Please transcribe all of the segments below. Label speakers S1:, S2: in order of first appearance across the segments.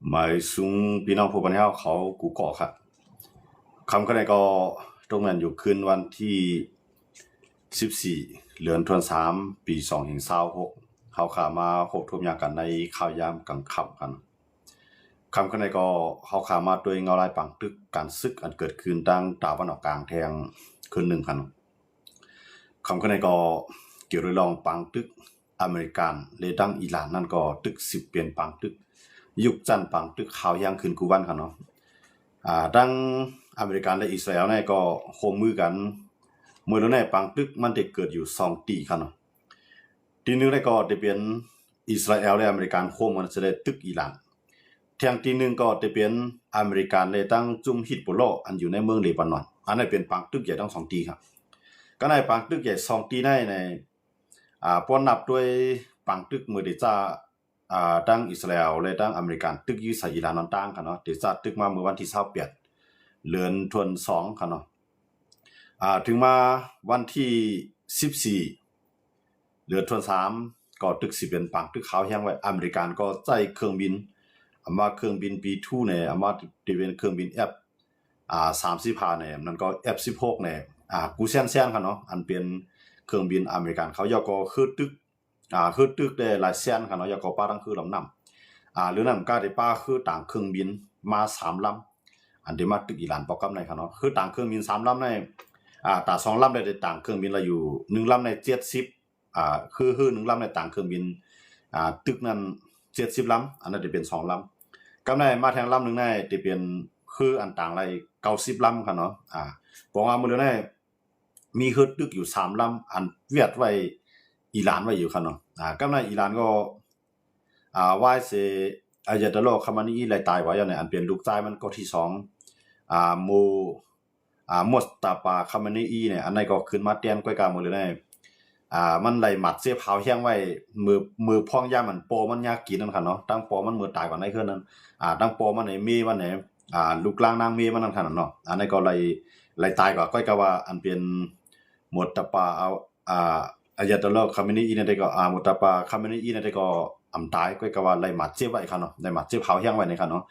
S1: หมายสูงพี่น้องผู้บรรยายเขากูเกาะครับคำก็ในก็ตรงนั้นอยู่คืนวันที่14เดือนธันวาคมปี2026เขาขามาพบทุกอย่างกันในข่าวยามกลางค่ำกันคำก็ในก็เขาขามาโดยเงาลายปังตึกการซึกอันเกิดขึ้นดังตาวันออกกลางแทงคืนหนึ่งกันคำก็ในก็เกี่ยวกับรองปังตึกอเมริกันเลยดังอิหร่านนั่นก็ตึก10เปลี่ยนปังตึกยุคจันปังตึกข่าวยามคืนกูวันกันเนาะดังอเมริกันและอิสราเอลเนี่ยก็โฮมมือกันเมื่อแล้วเนี่ยปังตึกมันได้เกิดอยู่2ตีครับเนาะทีนึงได้ก็ได้เป็นอิสราเอลและอเมริกันโฮมมันจะได้ตึกอิหร่านเที่ยงทีนึงก็ได้เป็นอเมริกันเลยตั้งจุ่มฮิตโปโลอันอยู่ในเมืองเลบานอนอันนี้เป็นปังตึกใหญ่ทั้ง2ตีครับก็ในปังตึกใหญ่2ตีในป้อนนับด้วยปังตึกมือเดจ้าตั้งอิสราเอลและตั้งอเมริกันตึกอยู่ใส่อิหร่านนอนตั้งกันเนาะเดจ้าตึกมาเมื่อวันที่28เดือนธันวาคมครับเนาะถึงมาวันที่14เดือนธันวาคมก็ตึกสิเป็นปังตึกขาวแห้งไว้อเมริกันก็ใจเครื่องบินมาเครื่องบิน B2 เนี่ยมาที่เป็นเครื่องบิน F 35เนี่ยนั่นก็ F16 เนี่ยกูเซียนครับเนาะอันเป็นเครื่องบินอเมริกันเขายก็คือตึกได้หลายแสนครับเนาะยก็ป้าทั้งคือลำนำหรือนั่นก็ได้ป้าคือต่างเครื่องบินมา3ลำอันที่มาตึกอิหร่านปอกกับในครับเนาะคือต่างเครื่องบิน3ลำในตา2ลำได้ต่างเครื่องบินละอยู่1ลำใน70คือ1ลำในต่างเครื่องบินตึกนั้น70ลำอันนั้นจะเป็น2ลำกับในมาแทงลำนึงในจะเป็นคืออันต่างไร90ลำครับเนาะบอกว่ามื้อนี้ได้มีคือตึกอยู่3ลำอันเวียดไว้อิหร่านไว้อยู่ครับเนาะกับในอิหร่านก็ว่าเสอายาตอลลอฮ์คามานีเลยตายไว้เนี่ยอันเป็นลูกชายมันก็ที่2มุสตาฟาคามานีเนี่ยอันนั้นก็ขึ้นมาเตียนก้อยกาหมดเลยเนี่ยมันไหลหมัดเสียเผาแห้งไว้มือพ่องย่ามันโปมันยากกินนั่นค่ะเนาะตั้งโปมันมือตายกว่าในคืนนั้นตั้งโปมันไหนมีมันไหนลูกกลางนางมีมันนั่นค่ะเนาะอันนั้นก็ไหลตายกว่าก้อยกาว่าอันเป็นมุสตาฟาอายาตอลลอฮ์คามานีเนี่ยได้ก็มุสตาฟาคามานีเนี่ยได้ก็อำตายก้อยกาว่าไหลหมัดเสียไว้ค่ะเนาะไหลหมัดเสียเผาแห้งไว้ในค่ะเนาะ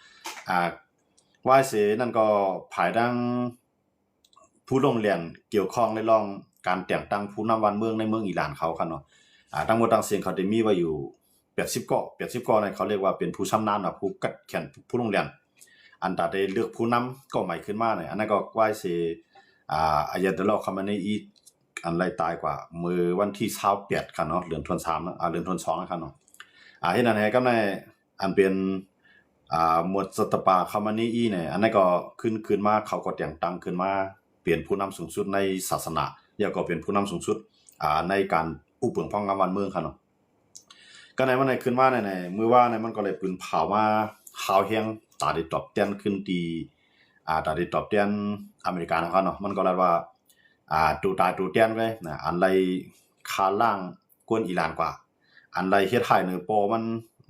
S1: ว่าเสนั่นก็ภายดังผู้ลงเรียนเกี่ยวข้องในรองการแต่งตั้งผู้นำวันเมืองในเมืองอิหร่านเขาครับเนาะทั้งหมดทั้งสิ้นเขาได้มีไว้อยู่80กในเขาเรียกว่าเป็นผู้ชำนาญผู้กัดแขนผู้ลงเรียนอันตาได้เลือกผู้นำก็ใหม่ขึ้นมาเนี่ยอันนั้นก็ว่าสิอายาตุลลอฮ์คามานีอีอันไล่ตายกว่ามื้อวันที่28ครับเนาะเดือนธันวาคมเดือนธันวาคมนะครับเนาะเฮ็ดอันไหนก็ในอันเป็นมุสตาฟาคามานีอีเนี่ยอันนั้นก็ขึ้นมาเขาก็แต่งตั้งขึ้นมาเปลี่ยนผู้นำสูงสุดในศาสนาแล้วก็เป็นผู้นำสูงสุดในการอุปถัมภ์งานวันเมืองครับเนาะก็ในวันไหนขึ้นมาในมื้อว่าในมันก็เลยปืนเผามาขาวแห้งตาได้ตอบแทนขึ้นที่ตาได้ตอบแทนอเมริกันนะครับเนาะมันก็เลยว่าตูตายตูแทนไว้นะอันใดคาล่างกวนอิหร่านกว่าอันใดเฮ็ดให้เหนือปอมัน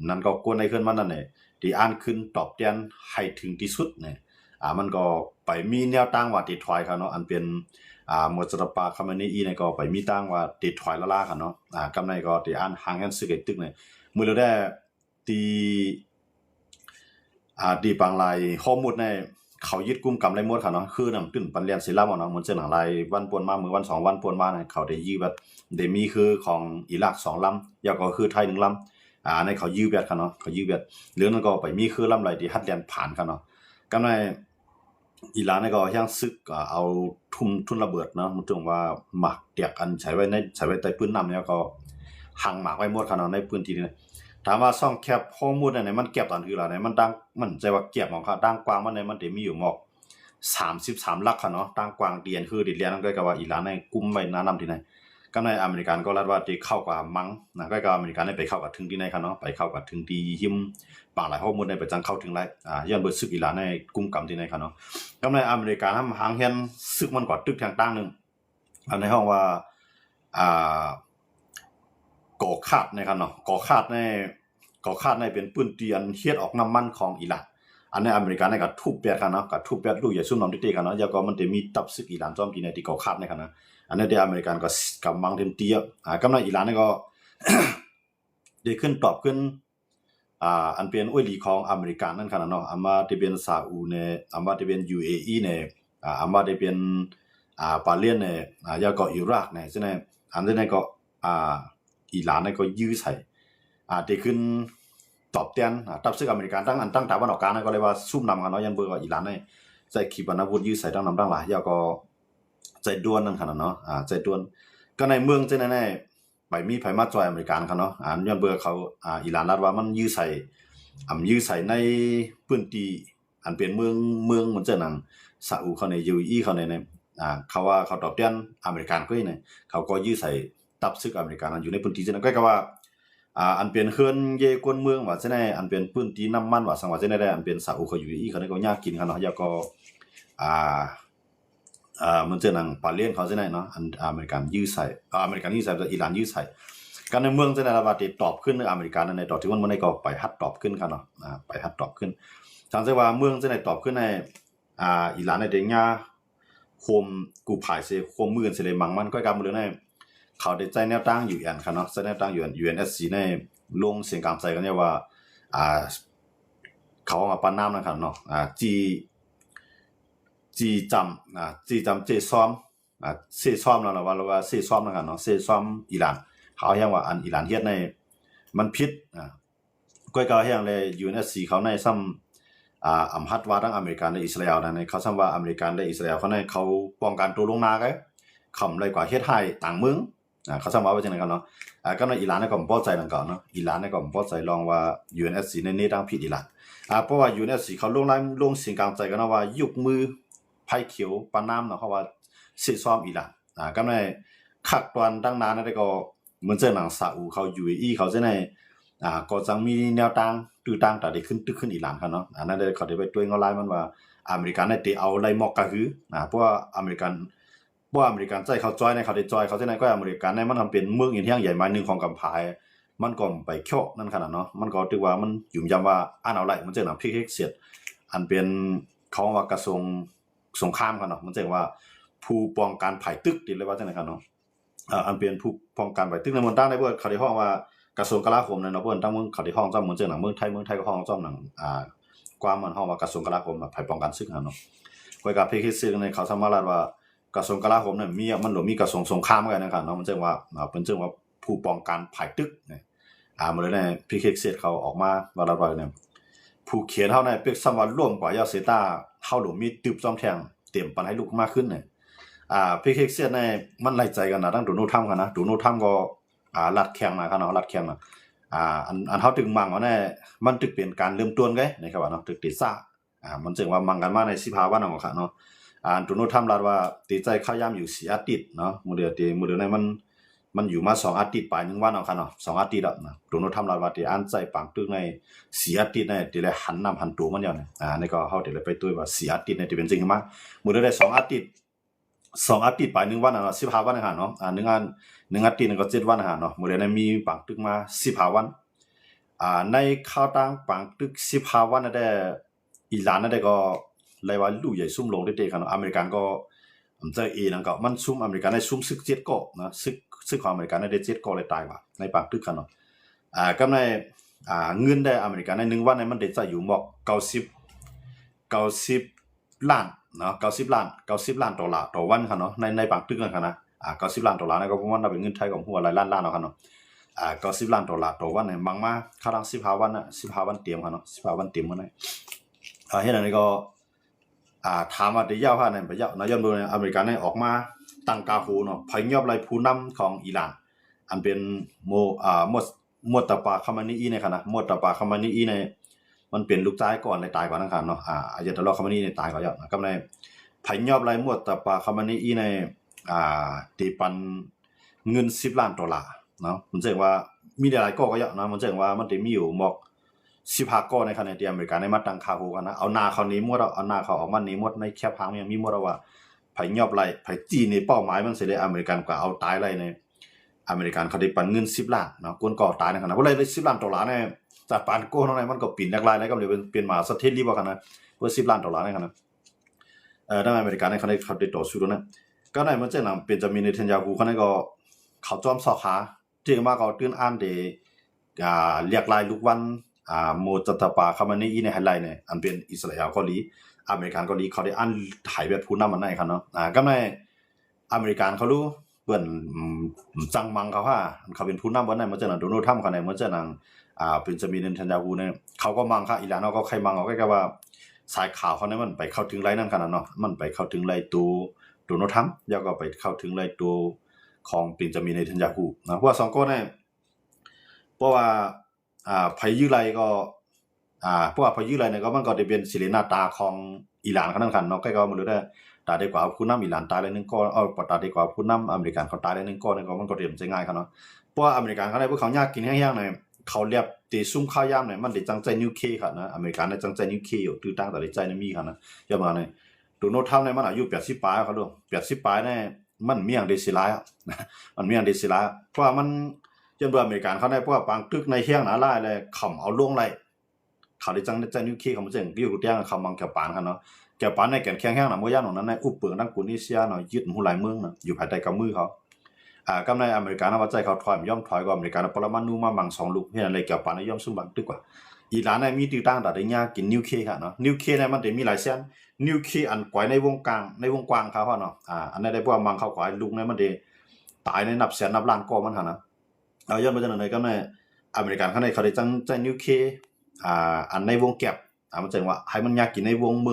S1: นั่นก็กวนในขึ้นมันนั่นแหละที่อ่านขึ้นตอบแทนให้ถึงที่สุดเนี่ยมันก็ไปมีแนวตั้งว่าติดถอยครับเนาะอันเป็นมุสตาฟาคามานีอีเนี่ยก็ไปมีตั้งว่าติดถอยละล่าครับเนาะกำในก็ที่อ่านหางแฮนซึกไอ้ตึกเนี่ยมื้อแล้วได้ที่ดีบางรายข้อมูลในเขายึดกุมกำไรหมดครับเนาะคือนํตื้นปันเรียนศิลป์เนาะเหมือนเส้นหลังลายวันป่วนมามื้อวัน2วันป่วนมาเนี่ยเขาได้ยื้อแบบได้มีคือของอิรัก2ลำแล้วก็คือไทย1ลำในเขายื้อแบบครับเนาะเขายื้อแบบหรือนั้นก็ไปมีคือลำไรที่ฮัดเรียนผ่านครับเนาะกำในอิหร่านนี่ก็ยังซึกเอาทุนระเบิดเนาะมันถึงว่าหมักเตียกอันใช้ไว้ใต้พื้นน้ำเนี่ยก็หังหมากไว้หมดครับเนาะในพื้นที่นี่ถามว่าซ่องแคบข้อมูลอันไหนมันเก็บตอนคือล่ะไหนมันดังมันใจว่าเก็บของเขาดังกว้างมันได้มันได้มีอยู่หมอก33ลักครับเนาะดังกว้างเดียนคือดินแดนนั่นก็ว่าอิหร่านในกุมไว้หน้าน้ำที่ไหนก็ในอเมริกันก็รัดว่าที่เข้ากับมั้งนะก็อเมริกันได้ไปเข้ากับถึงที่ไหนครับเนาะไปเข้ากับถึงที่หิมบางหลายข้อมูลได้ไปจังเข้าถึงไรย้อนเบิดซึกอิหร่านในกุมกำที่ไหนครับเนาะก็ในอเมริกันหางเฮียนซึกมันกว่าตึกทางตั้งนึงอันในห้องว่าก่อคาดนะครับเนาะก่อคาดในเป็นปืนเตียนเฮ็ดออกน้ำมันของอิหร่านอันในอเมริกันก็ทุบแปดครับเนาะก็ทุบแปดลูกอย่าซุ่มน้ำติๆครับเนาะแล้วก็มันจะมีตับซึกอิหร่านจอมที่ในที่ก่อคาดนะครับนะอันนี้อเมริกันก็กำบังเต็มที่กำลังอิหร่านนี่ก็ได้ขึ้นตอบขึ้น อันเป็นอวยหลีของอเมริกันนั่นขนาดเนาะอามาที่เป็นซาอุเนี่ยอามาที่เป็น UAE เนี่ยอามาที่เป็นปาเลนเนี่ยยาก็อิรักเนี่ยใช่ไหมอันนี้ก็อิหร่านเนี่ยก็ยื้อใส่ที่ขึ้นตอบแทนตับซึ่งอเมริกันตั้งตะวันออกกลางนั่นก็เลยว่าซุ่มนำกันเนาะยันเบอร์ก็อิหร่านเนี่ยใจขีปนาวุธยื้อใส่ตั้งนำตั้งหลายยาก็ใจด้วนนั่นขนาดเนาะใจด้วนก็ในเมืองใช่แน่ๆไปมีไผมาจอยอเมริกันเขาเนาะยันเบอร์เขาอิหร่านรัฐว่ามันยื้อใส่ยื้อใส่ในพื้นที่อันเป็นเมืองเหมือนเจ้าหนังซาอุเขาใน UAE เขาในเขาว่าเขาตอบแทนอเมริกันก็เนี่ยเขาก็ยื้อใส่ตับซึกอเมริกันอยู่ในพื้นที่นั้นก็ว่าอันเป็นเฮือนเยกวนเมืองว่าจังได๋อันเป็นพื้นที่น้ำมันว่าสังว่าจังได๋อันเป็นซาอุเขา UAE เขาก็ยากกินกันเนาะแล้วก็มันเจอหนังปาเลียนเขาจังได๋เนาะอันอเมริกันยื้อใส่อเมริกันยื้อใส่อิหร่านยื้อใส่กันในเมืองจังได๋ล่ะว่าตอบขึ้นอเมริกันในตอบที่มันได้ก็ไปฮัดตอบขึ้นกันเนาะไปฮัดตอบขึ้นทางที่ว่าเมืองจังได๋ตอบขึ้นในอิหร่านในเดงยาโคมกูภายเสโคมมือสิเลยมังมันก็กำมือในเขาได้ใจแนวตั้งอยู่อันค่ะเนาะใจแนวตั้งอยู่อัน UNSC ในลงเสียงกลางใจกันเนี่ยว่าเขามาปานน้ำนะครับเนาะจีจำเจซ้อมเซซ้อมแล้วล่ะว่าเซซ้อมนะครับเนาะเซซ้อมอิหร่านเขาเรียกว่าอันอิหร่านเฮ็ดในมันผิดก็เรียกเลย UNSC เขาในซ้ำอำหัดว่าทั้งอเมริกันและอิสราเอลนั่นเขาซ้ำว่าอเมริกันและอิสราเอลเขาในเขาป้องกันตัวลงนาไงคำเลยกว่าเฮ็ดให้ต่างเมืองเขาซ้ำว่าจังได๋กันเนาะก็ในอิหร่านก็บ่พอใจนั่นก่อนเนาะอิหร่านก็บ่พอใจลองว่า UNSC ในนี้ตั้งผิดอิหร่านเพราะว่า UNSC เขาลงสิ่งกลางใจกันว่ายุกมือไผเขียวปานน้ำเนาะเพราะว่าสิซ้อมอิหร่านก็ในคักตอนตั้งนานนั่นก็เหมือนเจ้าหนังซาอุเขา UAE เขาจังได๋ก็จังมีแนวตั้งตื้อตั้งแต่ได้ขึ้นอิหร่านครับเนาะนั่นเลยเขาได้ไปด้วยเงาลายมันว่าอเมริกันได้เอาไล่มอกกะหือเพราะว่าอเมริกันใจเขาจอยในเขาได้จอยเขาจังได๋ก็อเมริกันในมันทำเป็นเมืองอีกอย่างใหญ่หมายนึงของกำพายมันก็ไปเคี้ยวนั่นขนาดเนาะมันก็ถือว่ามันยุ่มยำว่าเอาไล่มันเจ้าหนังพิกเสียดอันเป็นเขาว่ากระทรวงสงครามกันเนาะมันเรียกว่าผู้ป้องกันภัยตึกติเลยว่าจังได๋ครับเนาะอันเป็นผู้ป้องกันภัยตึกในเมืองตั้งได้เบิดเขาได้ฮ้องว่ากระทรวงกลาโหมนั่นเนาะเพิ่นตั้งเมืองเขาได้ฮ้องจ้ำเหมือนเจ้าหนังเมืองไทยก็ฮ้องจ้ำหนังกว่ามันฮ้องว่ากระทรวงกลาโหมภัยป้องกันศึกเนาะก็กับพิกซึกในเขาสามารถว่ากระทรวงกลาโหมนั่นมันมีกระทรวงสงครามกันนะครับเนาะมันเรียกว่าเป็นว่าผู้ป้องกันภัยตึกเนี่ยมื้อนี้พิกซึกเขาออกมาว่าแล้วเนี่ยผู้เขียนเฮาเนี่ยเป็นsomewhatร่วมกว่ายาเสตาเฮาหลมีตึบซ่อมแทงเตรียมปันให้ลูกมากขึ้นเนี่ยพี่เค็กเสียในมันไล่ใจกันนะตั้งโดนัลด์ทรัมป์กันนะโดนัลด์ทรัมป์ก็รัดแข้งนะครับเนาะรัดแข้งนะอันเฮาถึงมังว่าแน่มันถึกเป็นการเริ่มต้นไงนะครับว่าเนาะถึกติดซ่ามันจึงว่ามังกันมาใน15วันเนาะครับเนาะโดนัลด์ทรัมป์รัดว่าติดใจข้าวยามอยู่4อาทิตย์เนาะมื้อเดียวในมันอยู่มา2อาทิตย์ปลาย1วันเนาะครับเนาะ2อาทิตย์แล้วนะโดนัลด์ทรัมป์รัดว่าที่อันใจปังตึกใน4อาทิตย์ในที่เลยหันน้ำหันตัวมันอยู่เนี่ยนี่ก็เฮาที่เลยไปตุ้ยว่า4อาทิตย์ในที่เป็นจริงมามื้อเดียวได้2อาทิตย์ไป1วันน่ะ15วันนะครับเนาะ1อาทิตย์นึงก็7วันนะครับเนาะมื้อใดมีปังตึกมา15วันในข่าวต่างปังตึก15วันนั่นได้อิหร่านนั่นได้ก็เลยว่าลู่ใหญ่ซุ่มลงเด้ๆครับเนาะอเมริกันก็มันจะนั่นก็มันซุ่มอเมริกันได้ซุ่มศึก7ก็นะศึกของอเมริกันได้7ก็เลยตายว่าในปังตึกครับเนาะก็ในเงินได้อเมริกันใน1วันมันได้จ่ายอยู่หมอก90ล้านเนาะ90ล้านดอลลาร์ต่อวันครับเนาะในบางตึกนั่นครับนะ90ล้านดอลลาร์นั่นก็ประมาณเป็นเงินไทยก็หัวหลายล้านเนาะครับเนาะ90ล้านดอลลาร์ต่อวันเนี่ยบางมาค่ารัง15วันน่ะ15วันเตรียมครับเนาะ15วันเตรียมมื้อนั้นเฮ็ดอันนี้ก็ถามว่าได้ยาวพานั้นบ่ยาวนะย้อนเบิ่งอเมริกันได้ออกมาตั้งกาโหเนาะพยอบไล่ผู้นำของอิหร่านอันเป็นมอตบาคามานีอีเนี่ยครับนะมอตบาคามานีอีเนี่ยมันเป็นลูกชายก่อนเลยตายก่อนนะครับเนาะอายะตอลลอฮ์คามานีเนี่ยตายก่อนแล้วนะกำในไผยอบไล่มวดตะปาคามานีอีในตีปันเงิน10ล้านดอลลาร์เนาะมันแจ้งว่ามีหลายก้อก็เยอะนะมันแจ้งว่ามันได้มีอยู่หมอก15ก้อในขณะที่อเมริกาได้มาตั้งค่าโหกันนะเอาหน้าเขานี้หมดเอาหน้าเขาออกมานี้หมดในแคปหางยังมีหมดว่าไผยอบไล่ไผจี้นี่เป้าหมายมันสิได้อเมริกันก็เอาตายไล่ในอเมริกันเขาได้ปันเงิน10ล้านเนาะกวนก่อตายในขณะบ่ได้10ล้านดอลลาร์เนี่ยจากปานโก้เท่าไหร่มันก็ปิ่นแรกๆแล้วก็เลยเป็นมาสะเทศรีบ่กันนะเพื่อ10ล้านดอลลาร์ในขณะทางอเมริกันในเขาได้ต่อสู้แล้วนะก็ได้มันเจ้านำเป็นจะมีเนทันยาฮูเขานั้นก็เขาจอมซอกหาที่มาก็ตื่นอ่านได้เรียกรายลูกวัน โมจัตปาคามานีในไฮไลท์เนี่ยอันเป็นอิสราเอลเกาหลีอเมริกันเกาหลีเขาได้อันถ่ายแบบผู้นำมันได้ครับเนาะก็ในอเมริกันเขารู้เปิ้นจังมังเขาว่าเขาเป็นผู้นำวันไหนมันจะนั่นโดนัลด์ทรัมป์เขาไหนมันจะนั่นเป็นจะมีเนทันยาฮูเนี่ยเขาก็มังค่ะอิหร่านเขาก็ใครมังเขาก็ว่าสายข่าวเขาเนี่ยมันไปเข้าถึงไรนั่นขนาดเนาะมันไปเข้าถึงไรตัวโดนัลด์ทรัมป์แล้วก็ไปเข้าถึงไรตัวของเป็นจะมีเนทันยาฮูนะเพราะว่า2คนเนี่ยเพราะว่าภัยยื้อไรก็เพราะว่าภัยยื้อไรเนี่ยก็มันก็ได้เป็นศิลปะตาของอิหร่านเขานั่นคันเนาะก็มันรู้ได้ตาดีกว่าผู้นำอิหร่านตายเลยนึงก็ตาดีกว่าผู้นำอเมริกันเขาตายเลยนึงก็เนี่ยก็มันก็เรียนใจง่ายครับเนาะเพราะว่าอเมริกันเขาได้พวกเขายากกินแห้งๆหน่อยเขาเรียบตีซุ่มข้าวยามเนี่ยมันได้จังใจนิวเคลียร์ครับนะอเมริกันได้จังใจนิวเคลียร์อยู่ตื้อตั้งแต่ได้ใจนี่มีครับนะอย่ามาเนี่ยโดนัลด์ทรัมป์เนี่ยมันอายุ80ปลายเขาดู80ปลายเนี่ยมันมีอย่างเดซิลามันมีอย่างเดซิลาเพราะว่ามันจนว่าอเมริกันเขาได้เพราะว่าปางตึกในเฮียงหนาลายเลยขำเอาล่วงไรเขาได้จังใจนิวเคลียร์เขามันจังที่อยู่เตียงคำมังแกปานครับเนาะแกปานในแก่นแข็งแห้งหนาเมื่อย่านของนั้นในอุปเปิงดังกุนิเซียเนาะยึดหูหลายเมืองนะอยู่ภายใต้กำมือเขากำในอเมริกันว่าใจเขาถอยย่อมถอยกว่าอเมริกันปรมาณูมาบัง2ลูกเฮ็ดอะไรแกปานในย่อมซุ่มบังตึกกว่าอิหร่านเนี่ยมีตื้อตั้งแต่ได้ยากินนิวเคลียร์ครับเนาะนิวเคลียร์เนี่ยมันได้มีหลายเส้นนิวเคลียร์อันกวยในวงกลางเขาเนาะอันนั้นได้พวกมังเขากวยลูกเนี่ยมันได้ตายในนับแสนนับล้านก็มันหั่นนะเอาย้อนมาจากไหนก็ในอเมริกันเขาได้จังใจนิวเคลียร์อันในวงแก็บมันจังว่าให้มันยากกินในวงเมื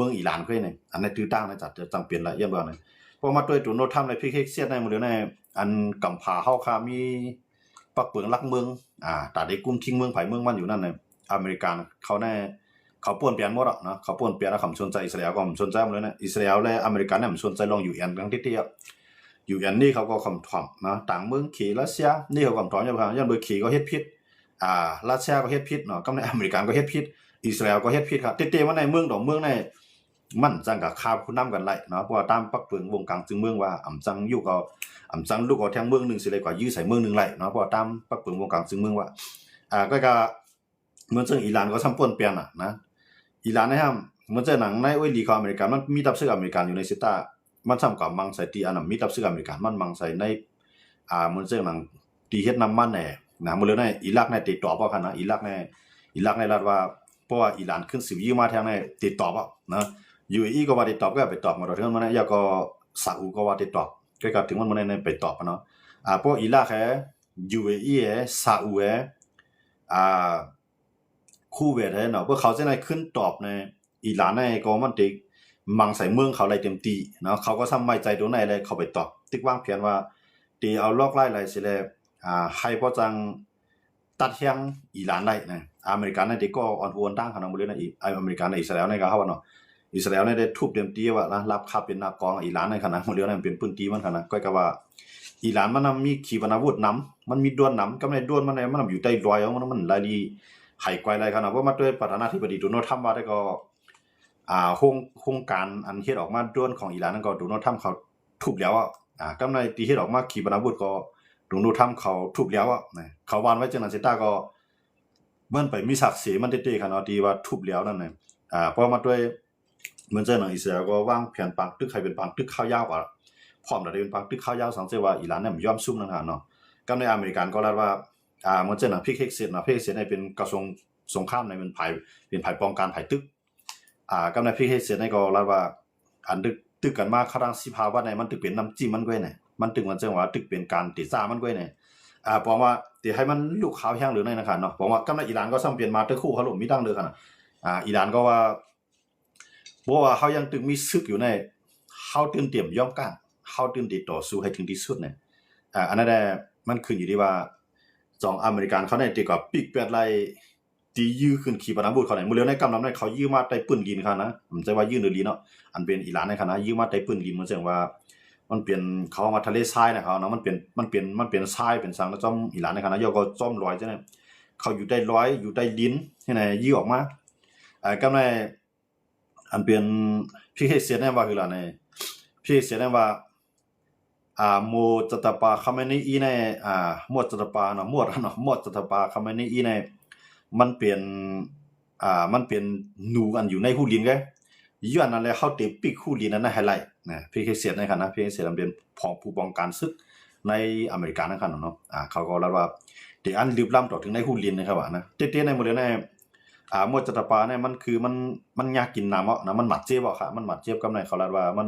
S1: องอิหร่านก็นี่อันนั้นตื้อตั้งนะจัดจะจังเปลี่ยนละย้อนว่าเนี่ยพอมาด้วยตัวโนทำในพิเศษเสียในมื้อในอันกำผาเฮาค่ามีปักเปิงลักเมืองตาได้กุมทิ้งเมืองไผเมืองมันอยู่นั่นน่ะอเมริกันเขาแน่เขาป่วนเปลี่ยนหมดอ่ะเนาะเขาป่วนเปลี่ยนแล้วคำสนใจอิสราเอลก็สนใจหมดเลยนะอิสราเอลและอเมริกันเนี่ยสนใจลอง UN ครั้งที่UN นี่เขาก็คำถามนะต่างเมืองขี่รัสเซียนี่เขาคำถามอย่างเบอร์ขี่ก็เฮ็ดผิดรัสเซียก็เฮ็ดผิดเนาะก็ในอเมริกันก็เฮ็ดผิดอิสราเอลก็เฮ็ดผิดครับเต้ๆว่าในเมืองในมันจังกับคาบผู้นำกันไล่เนาะเพราะว่าตามปักเปิงวงกลางจึงเมืองว่าอำจังอยู่ก็อำจังลูกเอาแทงเมืองนึงสิเลยกว่ายื้อใส่เมืองนึงไล่เนาะเพราะว่าตามปักเปิงวงกลางจึงเมืองว่าก็เหมือนซึ่งอิหร่านก็ทำป่วนเปลี่ยนนะอิหร่านนะครับเหมือนจะหนังในโอ้ยลีของอเมริกันมันมีทัพซื้ออเมริกันอยู่ในซิต้ามันทำกับมังใส่ตีอันนั้นมีทัพซื้ออเมริกันมันมังใส่ในเหมือนจะหนังตีเฮ็ดน้ำมันแน่นะมื้อในอิรักในติดต่อบ่คั่นนะอิรักในรัฐว่าเพราะว่าอิหร่านขึ้นสิวยื้อมาแทงในติดต่อบ่นะUAE ก็ว่าติดต่อก็ไปตอบมาถึงมันเนี่ยก็ซาอุก็ว่าติดต่อก็ถึงมันในไปตอบเนาะเพราะอิรักแฮ UAE แฮซาอุแฮคูเวตเนาะเพราะเขาจะได้ขึ้นตอบในอิหร่านในก็มันติมังใส่เมืองเขาไล่เต็มตีเนาะเขาก็ทำไม่ใจตัวไหนเลยเขาไปตอบติ๊กวางเพียนว่าตีเอาลอกไล่อะไรสิเลยให้พอจังตัดเฮียงอิหร่านได้นะอเมริกันในที่ก็อ่อนหัวตั้งขนาดมื้อนะอีอเมริกันในอิสราเอลในก็เฮาเนาะอิสราเอลได้ทุบเต็มตีว่ารับค่าเป็นนักกองอิหร่านในขณะมื้อเดียวนั้นเป็นพื้นที่มันขนาดก็ว่าอิหร่านมันมีขีปนาวุธนำมันมีดวนนำกำในดวนมันอยู่ใต้รอยมันหลายดีไห้ไกวหลายขนาดว่ามาด้วยประธานาธิบดีโดนัลด์ทรัมป์ว่าได้ก็โครงการอันเฮ็ดออกมาดวนของอิหร่านนั้นก็โดนัลด์ทรัมป์เขาทุบแล้วกำในที่เฮ็ดออกมาขีปนาวุธก็โดนัลด์ทรัมป์เขาทุบแล้วนะเขาวานไว้จังนั้นสิตาก็มันไปมีศักดิ์ศรีมันเต้ๆขนาดที่ว่าทุบแล้วนั่นน่ะเพราะมาด้วยเหมือนเจ้าหนังอิสราเอลก็วางแผนปังตึกให้เป็นปังตึกข้าวยาวกว่าพร้อมแล้วได้เป็นปังตึกข้าวยาวสังเกตว่าอิหร่านเนี่ยมันยอมซุ่มนั่นน่ะเนาะกับในอเมริกันก็รัดว่าเหมือนเจ้าหนังพิกเฮกเซตนะพิกเฮกเซตเนี่ยเป็นกระทรวงสงครามในเป็นภัยป้องกันภัยตึกกับในพิกเฮกเซตเนี่ยก็รัดว่าอันตึกกันมาครั้ง15วันในมันตึกเป็นน้ำจิ้มมันก้อยเนี่ยมันตึกมันจังว่าตึกเป็นการติดซ่ามันก้อยเนี่ยบอกว่าสิให้มันลูกขาวแห้งหรือในนะครับเนาะบอกว่ากับในอิหร่านก็ซ้ำเปลี่ยนมาตึกคู่เขาลุ่มมีดังเด้อคั่นน่ะอิหร่านก็ว่าบ่ว่าเฮายังตึงมีศึกอยู่ในเฮาตื่นเตรียมยอมกันเฮาตื่นที่ต่อสู้ให้ถึงที่สุดเนี่ยอันนั้นมันขึ้นอยู่ที่ว่าจองอเมริกันเขาเนี่ยติก็ปิกแปดไล่ตียื้อขึ้นขีปนาวุธเขาเนี่ยมื้อเร็วในกำนำนั้นเขายื้อมาใต้ปืนลีนคั่นนะมันจะว่ายื้อหรือลีเนาะอันเป็นอิหร่านในคั่นนะยื้อมาใต้ปืนลีนมันจังว่ามันเปลี่ยนเขามาทะเลทรายนะเขาเนาะมันเปลี่ยนทรายเป็นสังแล้วจ้อมอิหร่านในคั่นนะยก็จ้อมลอยจังได๋เขาอยู่ใต้ลอยอยู่ใต้ดินที่ไหนยื้อออกมากำในอันเป็นพี่เสียแน่ว่าคือล่ะในพี่เสียแน่ว่าโมจัตปาคาเมนีอีในมวดจัตปาเนาะมวดจัตปาคาเมนีอีในมันเปลี่ยนมันเป็นหนูอันอยู่ในหูลินไงย้อนนั่นแหละเขาติปิกหูลินนั้นไฮไลท์นะพี่เสียในคั่นนะพี่เสียมันเป็นผู้ป้องกันศึกในอเมริกานั่นคั่นเนาะเขาก็เล่าว่า เดี๋ยวอันลืบล้ำต่อถึงในหูลินนะครับว่านะเตี้ยๆในหมดเลยในหมดจัตปาเนี่ยมันคือมันยากกินน้ำอ่ะนะมันหมัดเจี๊ยบอ่ะค่ะมันหมัดเจี๊ยบกับในเขาลาดว่ามัน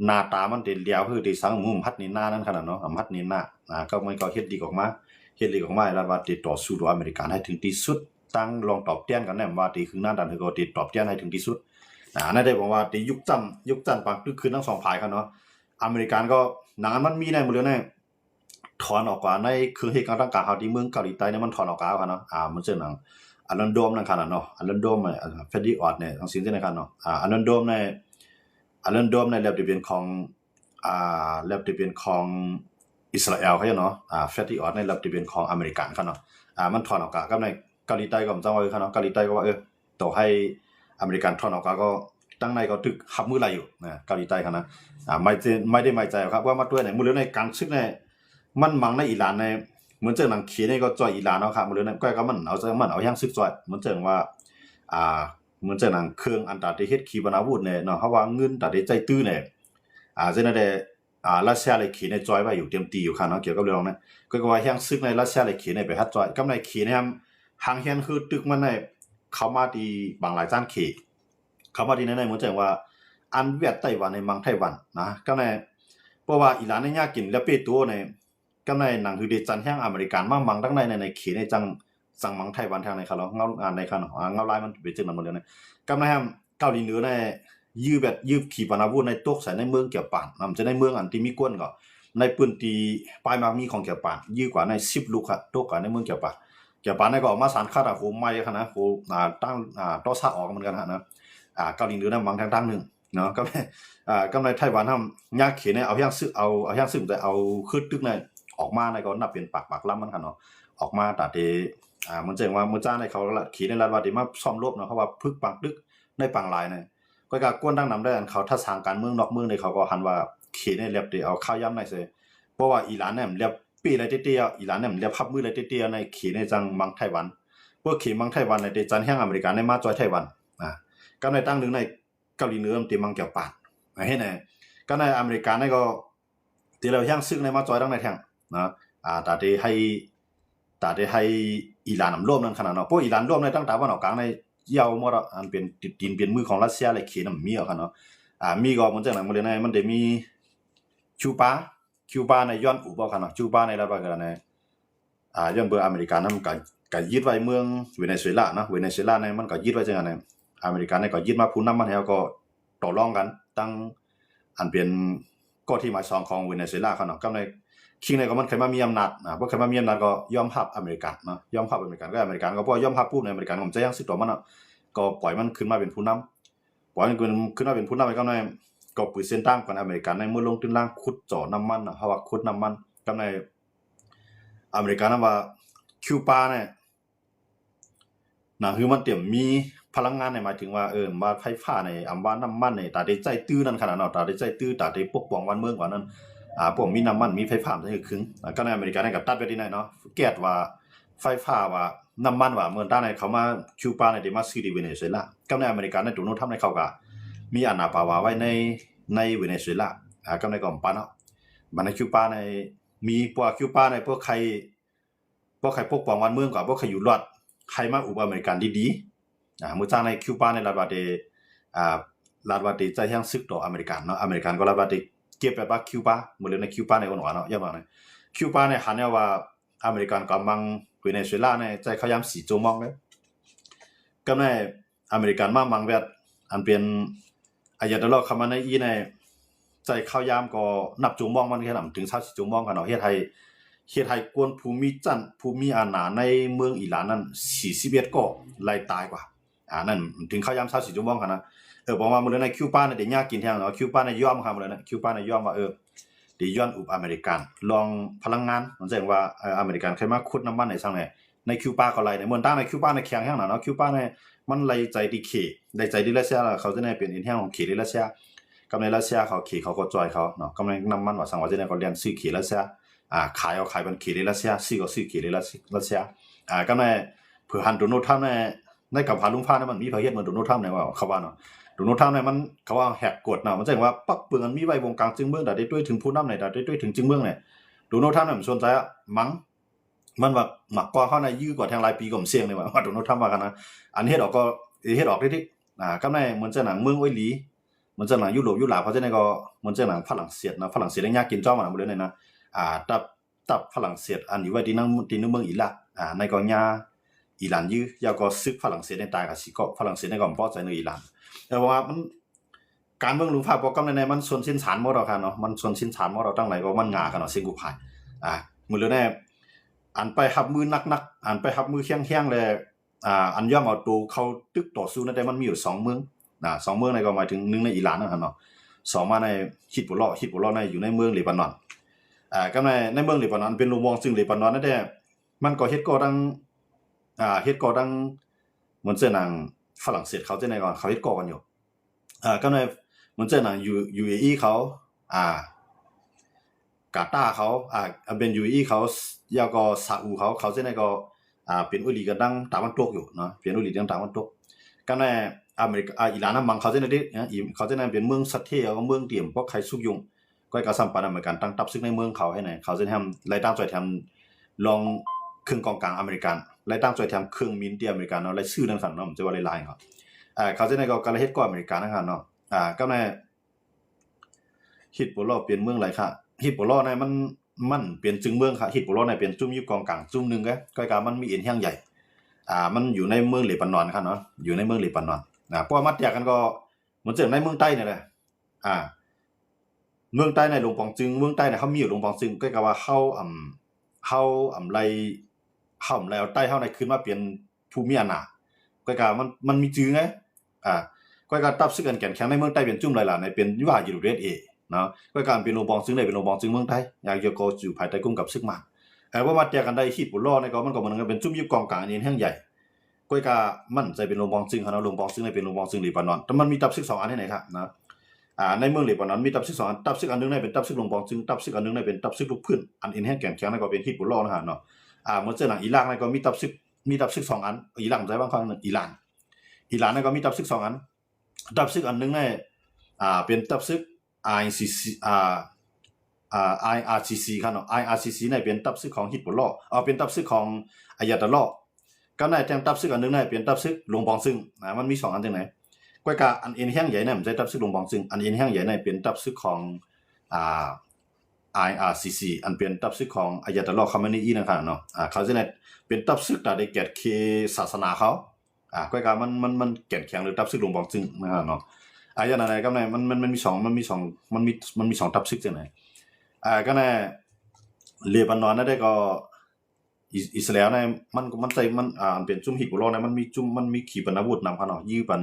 S1: หน้าตามันเด่นเดียวคือที่สังหมูพัดนี่หน้านั่นขนาดเนาะพัดนี่หน้าก็มันก็เฮ็ดดีออกมาแล้วว่าติดต่อสู้กับอเมริกันให้ถึงที่สุดตั้งลองตอบเตี้ยนกันแน่ว่าที่คือหน้าดันคือก็ติดตอบเตี้ยนให้ถึงที่สุดนั่นได้บอกว่าที่ยุคจันปังคือทั้งสองฝ่ายกันเนาะอเมริกันก็หนังมันมีในหมดเลยในถอนออกกว่าในคือเหตุการณ์ต่างๆเฮาที่เมืองเกาหลีใต้เนี่ยมันถอนออกกว่าเนาะมันจะหนังอันนั้นโดมนั่นขนาดเนาะอันนั้นโดมเฟดดี้ออดเนี่ยทั้งสิ้นในกันเนาะอันนั้นโดมในแลบที่เป็นของแลบที่เป็นของอิสราเอลเขาเนาะเฟดดี้ออดในแลบที่เป็นของอเมริกันเขาเนาะมันถอนออกกว่ากับในเกาหลีใต้ก็บ่จังว่าเขาเนาะเกาหลีใต้ก็ว่าต่อให้อเมริกันถอนออกกว่าก็ตั้งในก็ตึกหับมือไหลอยู่นะเกาหลีใต้เขานะไม่ได้ไม่ใจครับว่ามาด้วยเนี่ยมื้อเรื่องในการซึกในมันมังในอิหร่านในเหมือนเจอหนังเขียนนี่ก็จ่อยอิหร่านเนาะครับมื้อเรื่องนั้นก็มันเอาอย่างซึกจ่อยเหมือนเจอว่าเหมือนเจอหนังเครื่องอันตราที่เฮ็ดขีปนาวุธเนี่ยเนาะเฮาว่าเงินตราที่ใจตื้อเนี่ยเจนั่นแหละรัสเซียเลยเขียนในจ่อยไว้อยู่เตรียมตีอยู่ค่ะเนาะเกี่ยวกับเรื่องนั้นก็ว่าอย่างซึกในรัสเซียเลยเขียนในไปฮัดจ่อยกับในเขียนเนี่ยหางเฮียนคือตึกมันในเข้ามาที่บางหลายจานเขเข้ามาที่ในเหมือนเจอว่าอันเวียดไต้หวันในมังไต้หวันนะก็ในเพราะว่าอิหร่านเนี่ยยากกินแล้วเปตัวในก็ในหนังคือเดจันแห่งอเมริกันมังทั้งในเขในจังสั่งมังไต้หวันทางในเขาเงางานในเขาเงาลายมันไปจึงนั้นหมดเลยนะก็ในเกาหลีเหนือในยืบขีปนาวุธในตกใส่ในเมืองเกี่ยวปานนำจะในเมืองอันที่มีกวนก็ในปืนตีปลายมามีของเกี่ยวปานยื้อกว่าใน10ลูกครับตกกว่าในเมืองเกี่ยวปานในก็ออกมาสารคาดโหไม่ขนาดโหตั้งต่อซาออกเหมือนกันนะเกาหลีเหนือนั้นบางทางนึงเนาะก็ในไต้หวันทำยากเขียนเอาอย่างซึเอาอย่างซึแต่เอาขึ้นตึกในออกมาในก็นับเป็นปากล้ำมันค่ะเนาะออกมาแต่เดมันแจ้งว่ามื้อจ้าในเขาเขียนในรัฐว่าสิมาซ่อมรบเนาะเพราะว่าพึกปังตึกในปังหลายเนี่ยก็กวนดังนำได้อันเขาถ้าทางการเมืองนอกเมืองในเขาก็หันว่าเขียนในเรียบเอาข้าวย่ำในเสเพราะว่าอิหร่านเนี่ยเรียบปีอะไรเตี้ยๆอิหร่านเนี่ยเรียบพับมืออะไรเตี้ยๆในเขียนในจังมังไต้หวันพวกเขียนมังไต้หวันในเดจันแห่งอเมริกาในมาจอยไต้หวันก็ในตั้งนึงในเกาหลีเหนือมันตีมังเกี่ยวปานให้แน่ก็ในอเมริกาในก็ที่เราย่างซึ่งในมาจอยตั้งในแท่งนะแต่ที่ให้อิหร่านร่วมนั่นขนาดเนาะเพราะอิหร่านร่วมในตั้งแต่วันออกกลางในยาวหมดอันเป็นติดดินเป็นมือของรัสเซียเลยเขียนมีเอาค่ะเนาะมีก็มันจังนั้นมันเลยในมันได้มีคิวบาในย้อนอุบเอาค่ะเนาะคิวบาในระบาดกันในย้อนเบอร์อเมริกานำก็ยึดไว้เมืองเวเนซุเอลาเนาะเวเนซุเอลาในมันก็ยึดไว้จังนั้นอเมริกันในก็ยึดมาผู้นำมันแล้วก็ต่อรองกันตั้งอันเป็นก็ที่หมาย2ของเวเนซุเอลาเขาเนาะก็ในคิงในก็มันเคยมามีอำนาจเพราะเคยมามีอำนาจก็ยอมรับอเมริกันเนาะยอมรับอเมริกันก็อเมริกันก็พอยอมรับปุ๊บในอเมริกันก็จะยังสึกต่อมันเนาะก็ปล่อยมันขึ้นมาเป็นผู้นำปล่อยมันขึ้นมาเป็นผู้นำไปก็ในก็ปืนเส้นตั้งกันอเมริกันในเมื่อลงทุนล่างขุดเจาะน้ำมันเพราะว่าขุดน้ำมันก็ในอเมริกันว่าคิวบาเนี่ยคือมันเตรียมมีพลังงานหมายถึงว่ามาไฟฟ้าในอำว่าน้ำมันในตาได้ใจตื้อนั่นขนาดเนาะตาได้ใจตื้อตาได้ปกป้องวันเมืองกว่านั้นพวกมีน้ำมันมีไฟฟ้าจังคือก็ในอเมริกาได้กับตัดไปที่ไหนเนาะแก้ว่าไฟฟ้าว่าน้ำมันว่าเมืองต้านในเขามาคิวบาในได้มาซื้อที่เวเนซุเอลาก็ในอเมริกาในโดนัลด์ทรัมป์ในเขาก็มีอาณาปาวาไว้ในเวเนซุเอลาก็ในก็ปานเนาะบัดในคิวบาในมีพวกคิวบาในพวกใครปกป้องวันเมืองกว่าพวกใครอยู่รอดใครมาอุปอเมริกันดีๆมื้อจ้างในคิวบาในรัฐว่ารัฐว่าใจแห่งซึกต่ออเมริกันเนาะอเมริกันก็รัฐว่าเก็บแบบว่าคิวบามื้อเลยในคิวบาในคนว่าเนาะอย่าว่านะคิวบาในหันเนี่ยว่าอเมริกันกำลังเวเนซุเอลาในใจเขายามสีโจมองเลยก็ในอเมริกันมามังแบบอันเป็นอายาตลอดเข้ามาในในใจเขายามก็นับโจมองมันแค่นำถึง20โจมองกันเนาะเฮ็ดให้กวนภูมิอาณาในเมืองอิหร่านนั้น41ก็ไล่ตายกว่านั่นถึงเขายาม24ชั่วโมงกันนะบอกว่ามื้อนั้นคิวบาเนี่ยได้ยากกินแท้เนาะคิวบาเนี่ยยอมครับมื้อนั้นคิวบาเนี่ยยอมว่าได้ย้อนอุปอเมริกันลองพลังงานมันแสดงว่าอเมริกันเคยมาขุดน้ำมันในซั่นแหละในคิวบาก็ไล่ในเมืองต่างในคิวบาในแข็งแรงเนาะคิวบาเนี่ยมันไล่ใจที่เขได้ใจที่รัสเซียเขาจะได้เป็นอินแห่งของเขที่รัสเซียกับในรัสเซียเขาเขเขาก็จอยเขาเนาะกำลังน้ำมันว่าสังว่าจะได้เขาเรียนซื้อเขรัสเซียขายเป็นเขตรัสเซียซื้อก็ซื้อเขตรัสเซียก็ในเผื่อหันโดนัลด์ทรัมป์ในกับพาลุงฟ้านั้นมันมีประเทศเหมือนโดนัลด์ทรัมป์เนี่ยว่าเขาว่าเนาะโดนัลด์ทรัมป์เนี่ยมันเขาว่าแหกกฎเนาะมันแสดงว่าปักเปลืองมันมีไว้วงการจึงเมืองได้ด้วยถึงผู้นำได้ด้วยถึงจึงเมืองเนี่ยโดนัลด์ทรัมป์เนี่ยมันสนใจมั้ง มันว่าหมักกว่าเข้าในยื้อกว่าทางหลายปีก็เสี่ยงเลยว่าตรงนั้นทำว่ากันนะอันเฮ็ดออกก็เฮ็ดออกได้ที่ก็ในเหมือนจะหนังเมืองอ้อยหลีเหมือนจะหนังยุโรปยุโรปเพราะฉะนั้นก็เหมือนจะหนังฝรั่งเศสนะฝรั่งเศสได้ยากกินจ้อมมาบ่เลยนะตับฝรั่งเศสอันอยู่ไว้ที่นั่งที่นึงเมืองอิรักในก็ญาอิหร่านยื้อยาวก็ซึกฝรั่งเศสในตายก็สิก็ฝรั่งเศสในก็บ่พอใจในอิหร่านแต่ว่ามันการเมืองหลวงภาพบ่กำในมันส่วนสิ้นฐานบ่ดอกค่ะเนาะมันส่วนสิ้นฐานบ่ดอกตั้งไหนก็มันงากันเนาะเสียงกูภายมื้อเลยแน่อันไปรับมือนักๆอันไปรับมือแข็งๆเลยอันย่อมเอาตัวเข้าตึกต่อสู้นั่นได้มันมีอยู่2เมือง2เมืองในก็หมายถึง1ในอิหร่านนะครับเนาะ2มาในฮิซบุลลอฮ์ในอยู่ในเมืองเลบานอนก็ในเมืองเลบานอนเป็นโรงวงซึ่งเลบานอนนั่นแหละมันก็เฮ็ดก่อดังเหมือนเจ้าหนังฝรั่งเศสเขาจะในก่อนเขาเฮ็ดก่อกันอยู่ก็ในเหมือนเจ้าหนังUAE เขากาตาร์เขาเป็น UAE เขาแล้วก็ซาอุเขาจะในก็เป็นอุลีกันดังตะวันตกอยู่เนาะเป็นอุลีดังตะวันตกก็ในอเมริกาอิหร่านมังเขาจะในดิเขาจะในเป็นเมืองสัตเทกับเมืองเตรียมพวกใครสุกยุงก็ก็สัมพันธ์อเมริกันตั้งตับซึกในเมืองเขาให้ไหนเขาจะทำรายตั้งใจทำลองเครื่องกองกลางอเมริกันรายตั้งใจทำเครื่องมินที่อเมริกันเนาะรายชื่อต่างๆเนาะมันจะว่าหลายๆครับเขาจะในก็การเฮ็ดก็อเมริกันนะครับเนาะก็ในฮิตโปโลเปลี่ยนเมืองหลายค่ะฮิตโปโลในมันเปลี่ยนจึงเมืองค่ะฮิตโปโลในเป็นจุ่มอยู่กองกลางจุ่มนึงก็ก็มันมีเอ็นแห่งใหญ่มันอยู่ในเมืองเลบานอนครับเนาะอยู่ในเมืองเลบานอนเพราะว่ามัดแยกกันก็เหมือนเจอในเมืองใต้นี่แหละเมืองใต้ในหลวงปองจึงเมืองใต้เนี่ยเขามีอยู่หลวงปองจึงก็ก็ว่าเฮาไล่เอาใต้เฮาในคืนมาเปลี่ยนภูมิอำนาจก็ก็มันมีจื้อไงก็ก็ตับซึกกันแข็งในเมืองใต้เป็นจุ่มหลายๆในเป็นว่าอยู่เรดเอเนาะก็การเป็นหลวงปองจึงได้เป็นหลวงปองจึงเมืองไทยอยากจะก็อยู่ภายใต้กลุ่มกับซึกมาว่ามาแยกกันได้ฮิตบุลอในก็มันก็มันเป็นจุ่มอยู่กองกลางอันนี้แห่งใหญ่ก็ก็มันจะเป็นหลวงปองจึงเนาะหลวงปองจึงได้เป็นหลวงปองจึงเลบานอนแต่มันมีตับซึก2อันที่ไหนครับนะในเมืองเลบานอนมีตับซึก2อันตับซึกอันนึงในเป็นตับซึกหลวงปองจึงตับซึกอันนึงในเป็นตับซึกลูกพื้นอันเอ็นแห่งแข็งในก็เป็นฮิตบุลอนะฮะเนาะเหมือนเจ้าหนังอิรักในก็มีตับซึก2อันอิรักใจบางครั้งอิหร่านในก็มีตับซึก2อันตับซึกอันนึงในเป็นตับซึก ICC IRCC ครับเนาะ IRCC ในเป็นตับซึกของฮิตบุลอเป็นตับซึกของอายาตะลอก็ในแต่ตับซึกอันนึงในเป็นตับซึกหลวงปองซึงมันมี2อันจังไหนก็กะอันเอ็นแห่งใหญ่เนี่ยมันจะตับซึกหลวงปองซึงอันเอ็นแห่งใหญ่เนี่ยเป็นตับซึกของIRCC อันเป็นตับซึกของอายาตะลอคาเมนีนะครับเนาะเขาจะเนี่ยเป็นตับซึกได้แก่เคศาสนาเขาก็กะมันแก่นแข็งหรือตับซึกหลวงปองซึงนะครับเนาะอย่างนั้นก็ในมันมี2ตับซึกจังไหนก็ในเลบานอนนั่นได้ก็อิสราเอลเนี่ยมันใจมันเป็นจุ่มฮิตบุลอเนี่ยมันมีขีปนาวุธนำครับเนาะยื้อปัน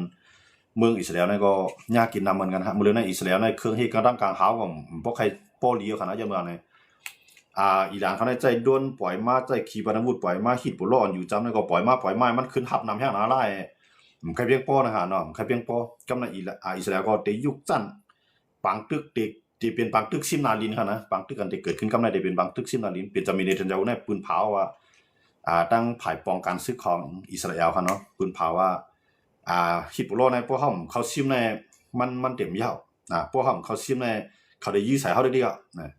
S1: เมืองอิสราเอลเนี่ยก็ยากกินนำเหมือนกันฮะมื้อในอิสราเอลเนี่ยเครื่องเฮ็ดกระดังกลางหาวก็บ่ใครป้อหลีขนาดอย่างเมืองเนี่ยอิหร่านเขาในใจด้วนปล่อยมาใจขีปนาวุธปล่อยมาฮิตบุลออยู่จำเนี่ยก็ปล่อยมามันขึ้นทับนำแห่งหนาหลายใครเพียงป้อนะฮะเนาะใครเพียงป้อกำลังอิสราเอลก็ได้ยุคจันปังตึกที่เป็นปังตึกซิมนาลินค่ะนะปังตึกกันที่เกิดขึ้นกำลังได้เป็นปังตึกซิมนาลินเป็นจะมีเนทันยาฮูเนี่ยปืนเผาว่าตั้งฝ่ายป้องกันซึกของอิสราเอลค่ะเนาะปืนเผาว่าฮิตบุลอในพวกเขาซิมในมันเต็มยาวพวกเขาซิมในเขาได้ยื้อใส่เขาได้ดีอ่ะ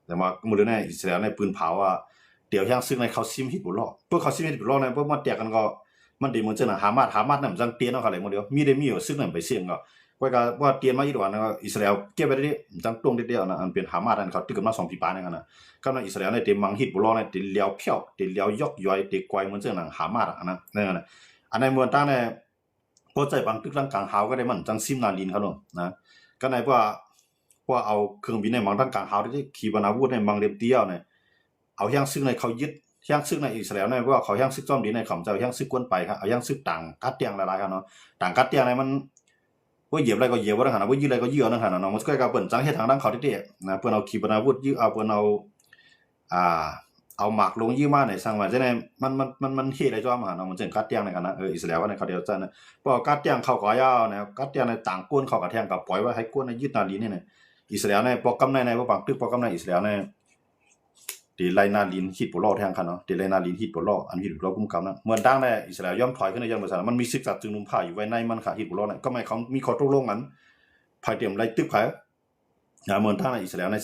S1: แต่ว่ามื้อในอิสราเอลในปืนเผาว่าเดี๋ยวยังซึกในเขาซิมฮิตบุลอพวกเขาซิมฮิตบุลอในพวกมาแตกกันก็มันดีเหมือนจะฮามาสเนี่ยมันจังเตียนเนาะค่ะเลยมื้อเดียวมีอยู่ซึกนั้นไปเสี่ยงก็ว่าเตียนมาอีกว่าอิสราเอลเก็บไว้ได้จังตรงเดียวนะอันเป็นฮามาสนั่นเขาตึกกันมา2ปีปานนั่นน่ะกำลังอิสราเอลในเต็มมังฮิตบุลอในเต็มเลี้ยวเพี้ยวเต็มเลี้ยวยอกย้อยเต็มกวยเหมือนจังนั้นฮามาสอันนั้นนั่นน่ะอันในเมืองตั้งในพอใจบางตึกกลางหาวก็ได้มันจังซิมนาลินเขาเนาะนะก็ในว่าเอาเครื่องบินในมังตั้งกลางหาวที่ขีปนาวุธในมังเล็บเดียวเนี่ยเอาย่างซึ่งในเขายึดย่างซึกในอิสราเอลเนี่ยว่าเขาย่างซึกจอมดีในเขาจะย่างซึกกวนไปครับเอาย่างซึกต่างกัดเตียงหลายๆครับเนาะต่างกัดเตียงในมันว่าเหยียบอะไรก็เหยียบว่าขนาดว่ายืดอะไรก็ยืดนั่นขนาดเนาะมันก็กลายเป็นจังเฮ็ดทางด้านเขาที่นะเพิ่นเอาขีปนาวุธยืดเอาเพิ่นเอาหมากลงยื้อมาในสร้างว่าจังได๋มันเฮ็ดได้จ้อมาเนาะมันจังกัดเตียงในกันนะอิสราเอลว่าในเขาเดียวจังนะพอกัดเตียงเขาก็ยาวนะกัดเตียงในต่างก้นเขาก็แทงก็ปล่อยไว้ให้ก้นในยืดนาลีนี่นะอิสราเอลในโปรแกรมในบ่บางตึกโปรแกรมในอิสราเอลในตีไลนาลินฮิตบุลอแทงคันเนาะตีไลนาลินฮิตบุลออันฮิตบุลอกุมกำนะเหมือนดังในอิสราเอลย่อมถอยขึ้นในยันภาษามันมีศึกจัดจึงนุ่มผ้าอยู่ไว้ในมันค่ะฮิตบุลอเนี่ยก็ไม่เขามีข้อตกลงกันภายเตรียมไล่ตึกไผเหมือนทางในอิสราเอลใน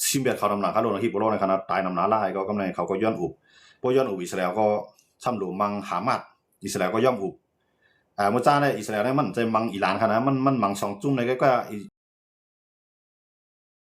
S1: ซิมเบียเขานำหน้าเขาลงฮิตบุลอในขณะตายนำหน้าลายก็กำในเขาก็ย้อนอุบ พวกย้อนอุบอิสราเอลก็ช่ำหลูมังหามัดอิสราเอลก็ย่อมอุบเมื่อจ้าเนี่ยอิสราเอลเนี่ยมันใจมังอิหร่านขนาดมันมังสองจุ่มเลยก็